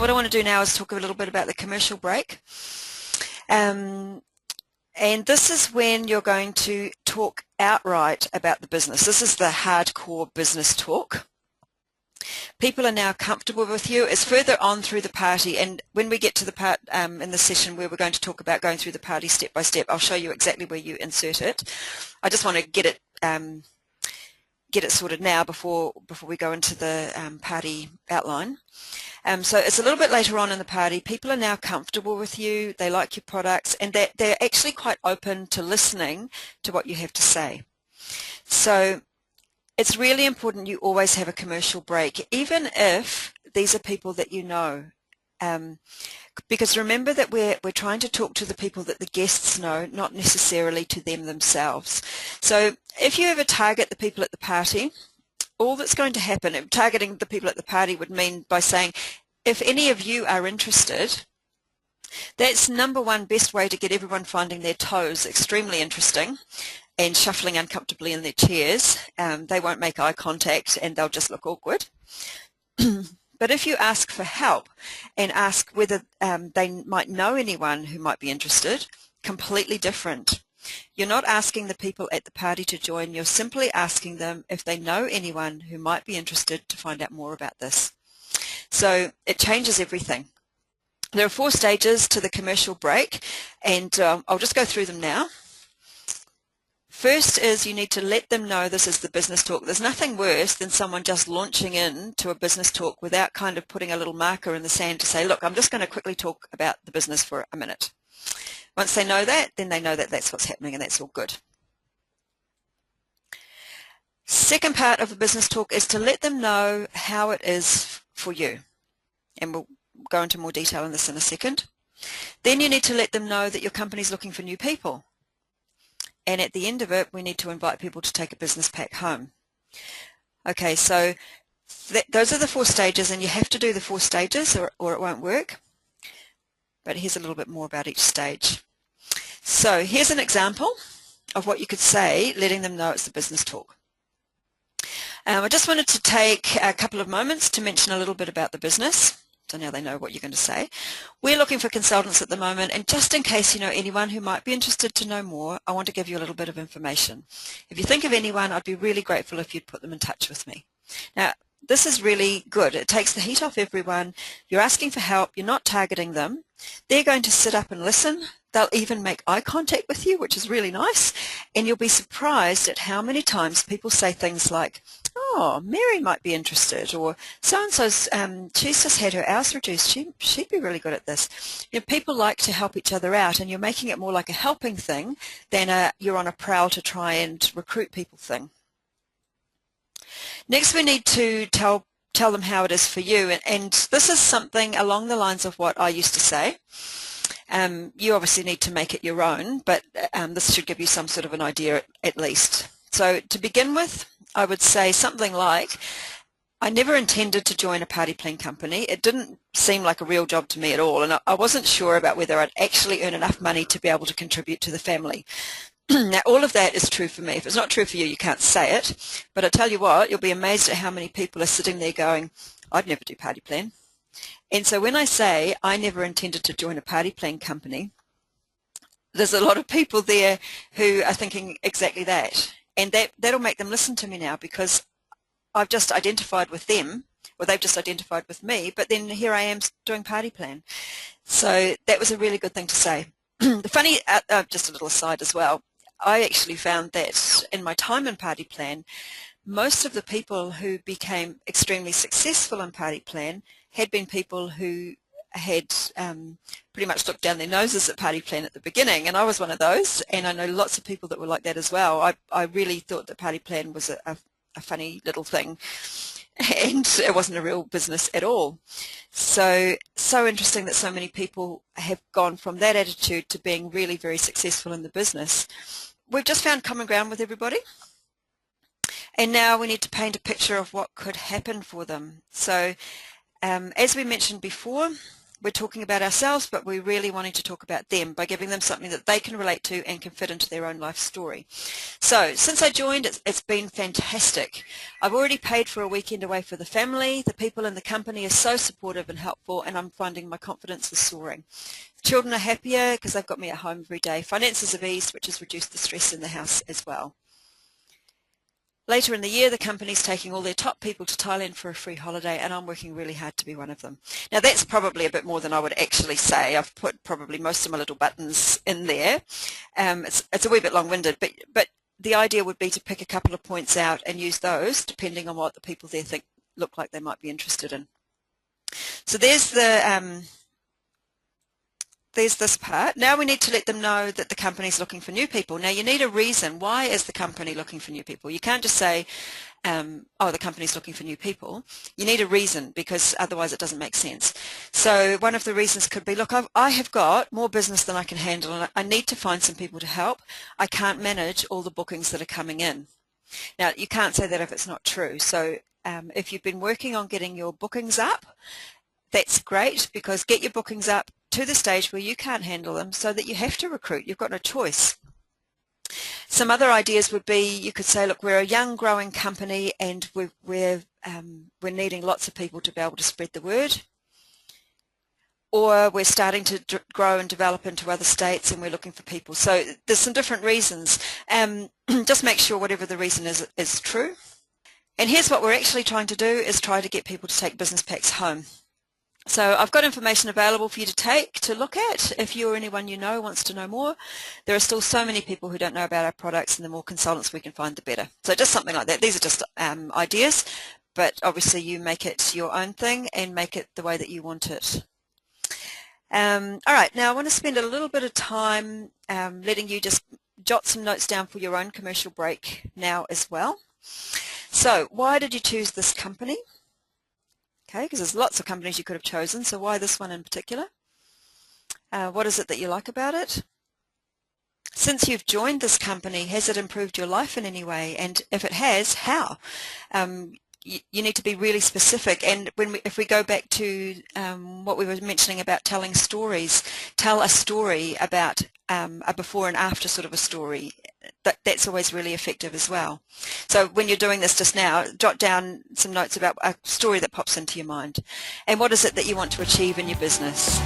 what I want to do now is talk a little bit about the commercial break. And this is when you're going to talk outright about the business. This is the hardcore business talk. People are now comfortable with you. It's further on through the party, and when we get to the part in the session where we're going to talk about going through the party step by step, I'll show you exactly where you insert it. I just want to get it sorted now before we go into the party outline. So it's a little bit later on in the party. People are now comfortable with you, they like your products, and they're actually quite open to listening to what you have to say. So it's really important you always have a commercial break, even if these are people that you know. Because remember that we're trying to talk to the people that the guests know, not necessarily to them themselves. So if you ever target the people at the party, all that's going to happen, targeting the people at the party would mean by saying, if any of you are interested, that's number one best way to get everyone finding their toes extremely interesting and shuffling uncomfortably in their chairs. They won't make eye contact and they'll just look awkward. But if you ask for help and ask whether they might know anyone who might be interested, completely different. You're not asking the people at the party to join, you're simply asking them if they know anyone who might be interested to find out more about this. So it changes everything. There are 4 stages to the commercial break, and I'll just go through them now. First is you need to let them know this is the business talk. There's nothing worse than someone just launching into a business talk without kind of putting a little marker in the sand to say, look, I'm just going to quickly talk about the business for a minute. Once they know that, then they know that that's what's happening and that's all good. Second part of the business talk is to let them know how it is for you. And we'll go into more detail on this in a second. Then you need to let them know that your company's looking for new people. And at the end of it, we need to invite people to take a business pack home. Okay, so those are the 4 stages, and you have to do the 4 stages or it won't work. But here's a little bit more about each stage. So here's an example of what you could say, letting them know it's the business talk. I just wanted to take a couple of moments to mention a little bit about the business. So now they know what you're going to say. We're looking for consultants at the moment, and just in case you know anyone who might be interested to know more, I want to give you a little bit of information. If you think of anyone, I'd be really grateful if you'd put them in touch with me. Now, this is really good. It takes the heat off everyone. You're asking for help. You're not targeting them. They're going to sit up and listen. They'll even make eye contact with you, which is really nice. And you'll be surprised at how many times people say things like, oh, Mary might be interested, or so-and-so's, she's just had her hours reduced. She'd be really good at this. You know, people like to help each other out, and you're making it more like a helping thing than you're on a prowl to try and recruit people thing. Next, we need to tell them how it is for you, and this is something along the lines of what I used to say. You obviously need to make it your own, but this should give you some sort of an idea at least. So to begin with, I would say something like, I never intended to join a party plan company. It didn't seem like a real job to me at all, and I wasn't sure about whether I'd actually earn enough money to be able to contribute to the family. Now, all of that is true for me. If it's not true for you, you can't say it. But I tell you what, you'll be amazed at how many people are sitting there going, I'd never do party plan. And so when I say I never intended to join a party plan company, there's a lot of people there who are thinking exactly that. And that'll make them listen to me now, because I've just identified with them, or they've just identified with me, but then here I am doing party plan. So that was a really good thing to say. The funny, just a little aside as well, I actually found that in my time in party plan, most of the people who became extremely successful in party plan had been people who had pretty much looked down their noses at party plan at the beginning, and I was one of those, and I know lots of people that were like that as well. I really thought that party plan was a funny little thing, and it wasn't a real business at all. So interesting that so many people have gone from that attitude to being really very successful in the business. We've just found common ground with everybody, and now we need to paint a picture of what could happen for them. So as we mentioned before, we're talking about ourselves, but we're really wanting to talk about them by giving them something that they can relate to and can fit into their own life story. So since I joined, it's been fantastic. I've already paid for a weekend away for the family. The people in the company are so supportive and helpful, and I'm finding my confidence is soaring. Children are happier because they've got me at home every day. Finances have eased, which has reduced the stress in the house as well. Later in the year, the company's taking all their top people to Thailand for a free holiday, and I'm working really hard to be one of them. Now, that's probably a bit more than I would actually say. I've put probably most of my little buttons in there. It's a wee bit long-winded, but the idea would be to pick a couple of points out and use those depending on what the people there think look like they might be interested in. So there's this part. Now we need to let them know that the company's looking for new people. Now you need a reason. Why is the company looking for new people? You can't just say, oh, the company's looking for new people. You need a reason, because otherwise it doesn't make sense. So one of the reasons could be, look, I have got more business than I can handle, and I need to find some people to help. I can't manage all the bookings that are coming in. Now you can't say that if it's not true. So if you've been working on getting your bookings up, that's great, because get your bookings up to the stage where you can't handle them so that you have to recruit. You've got no choice. Some other ideas would be, you could say, look, we're a young growing company and we're needing lots of people to be able to spread the word. Or we're starting to grow and develop into other states and we're looking for people. So there's some different reasons. Just make sure whatever the reason is true. And here's what we're actually trying to do, is try to get people to take business packs home. So I've got information available for you to look at if you or anyone you know wants to know more. There are still so many people who don't know about our products, and the more consultants we can find, the better. So just something like that. These are just ideas, but obviously you make it your own thing and make it the way that you want it. All right, now I want to spend a little bit of time letting you just jot some notes down for your own commercial break now as well. So why did you choose this company? Okay, because there's lots of companies you could have chosen, so why this one in particular? What is it that you like about it? Since you've joined this company, has it improved your life in any way? And if it has, how? You need to be really specific. And if we go back to what we were mentioning about telling stories, tell a story about a before and after sort of a story. That's always really effective as well. So when you're doing this just now, jot down some notes about a story that pops into your mind. And what is it that you want to achieve in your business?